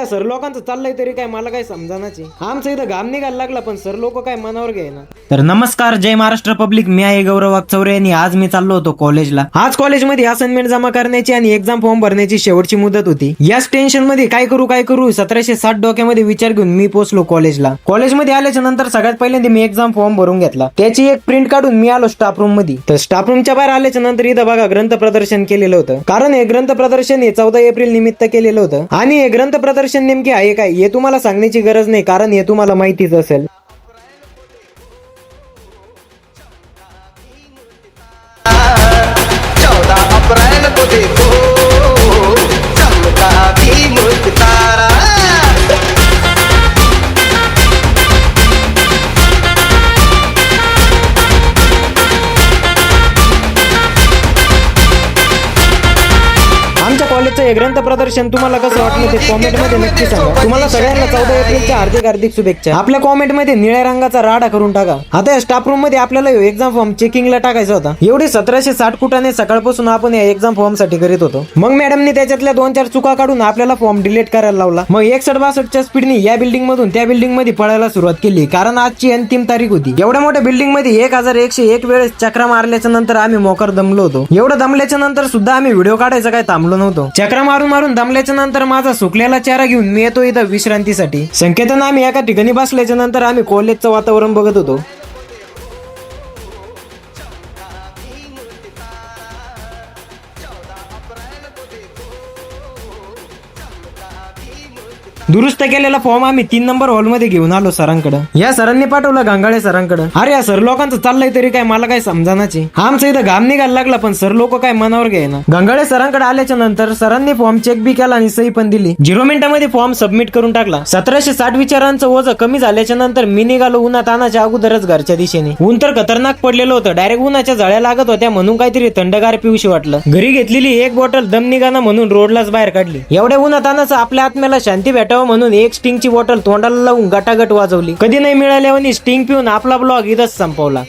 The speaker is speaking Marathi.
सर लोकांचं चाललंय तरी काय मला काय समजानाच आमचं इथं घाम निघायला लागला पण सर लोक काय मनावर घ्यायना. तर नमस्कार, जय महाराष्ट्र पब्लिक. मी आहे गौरव वागचौरे आणि आज मी चाललो होतो कॉलेजला. आज कॉलेजमध्ये असाइनमेंट जमा करण्याची आणि एक्झाम फॉर्म भरण्याची शेवटची मुदत होती. याच टेन्शन मध्ये काय करू 1760 डोक्यामध्ये विचार घेऊन मी पोहोचलो कॉलेजला. कॉलेजमध्ये आल्याच्या नंतर सगळ्यात पहिल्यांदा मी एक्झाम फॉर्म भरून घेतला. त्याची एक प्रिंट काढून मी आलो स्टाफ रूम मध्ये. तर स्टाफ रूमच्या बाहेर आल्याच्या नंतर इथं बघा ग्रंथ प्रदर्शन केलेलं होतं. कारण हे ग्रंथ प्रदर्शन हे 14 एप्रिल निमित्त केलेलं होतं. आणि हे ग्रंथ प्रदर्शन नेमके आहे काय हे तुम्हाला सांगण्याची गरज नाही, कारण हे तुम्हाला माहितीच असेल. आमच्या कॉलेजचं हे ग्रंथ प्रदर्शन तुम्हाला कसं वाटलं ते कॉमेंट मध्ये नक्की सांगा. तुम्हाला सगळ्यांना 14 एप्रिलच्या हार्दिक शुभेच्छा. आपल्या कॉमेंट मध्ये निळ्या रंगाचा राडा करून टाका. आता या स्टाफ रूम मध्ये आपल्याला एक्झाम फॉर्म चेकिंगला टाकायचा होता. एवढे 1760 कुटाने सकाळपासून आपण या एक्झाम फॉर्म साठी करीत होतो. मग मॅडमनी त्याच्यातल्या 2-4 चुका काढून आपल्याला फॉर्म डिलीट करायला लावला. मग 61-62च्या स्पीडने या बिल्डिंग मधून त्या बिल्डिंग मध्ये पळायला सुरुवात केली, कारण आजची अंतिम तारीख होती. एवढ्या मोठ्या बिल्डिंग मध्ये 1101 वेळेस चक्रा मारल्याच्या नंतर आम्ही मोकर दमलो होतो. एवढं दमल्याच्या नंतर सुद्धा आम्ही व्हिडिओ काढायचा काय थांबलो नव्हतो. चक्रा मारून दमल्याच्या नंतर माझा सुकलेला चेहरा घेऊन मी येतो इथं विश्रांतीसाठी. संकेतानं आम्ही एका ठिकाणी बसल्याच्या नंतर आम्ही कॉलेजचं वातावरण बघत होतो. दुरुस्त केलेला फॉर्म आम्ही 3 नंबर हॉल मध्ये घेऊन आलो सरांकडे. या सरांनी पाठवलं गांगाळे सरांकडे. अरे या सर लोकांचं चाललंय तरी काय मला काय समजानाच आमचं इथं घाम निघायला लागला पण सर लोक काय मनावर घ्यायना. गांगाळे सरांकडे आल्याच्या नंतर सरांनी फॉर्म चेक बी केला आणि सही पण दिली. 0 मिनिटांमध्ये फॉर्म सबमिट करून टाकला. 1760 विचारांचं ओझं कमी झाल्याच्या नंतर मी निघालो उन्हात आणाच्या अगोदरच घरच्या दिशेने. ऊन तर खतरनाक पडलेलं होतं. डायरेक्ट उन्हाच्या जाळ्या लागत होत्या म्हणून काहीतरी थंडगार पिऊशी वाटलं. घरी घेतलेली एक बॉटल दम निघाना म्हणून रोडलाच बाहेर काढली. एवढ्या उन्हात आणाचं आपल्या आत्म्याला शांती भेटावं म्हणून एक स्टिंग ची बॉटल तोंडाला लावून गटागट वाजवली. कधी नाही मिळाल्यावर स्टिंग पिऊन आपला ब्लॉग इथंच संपवला.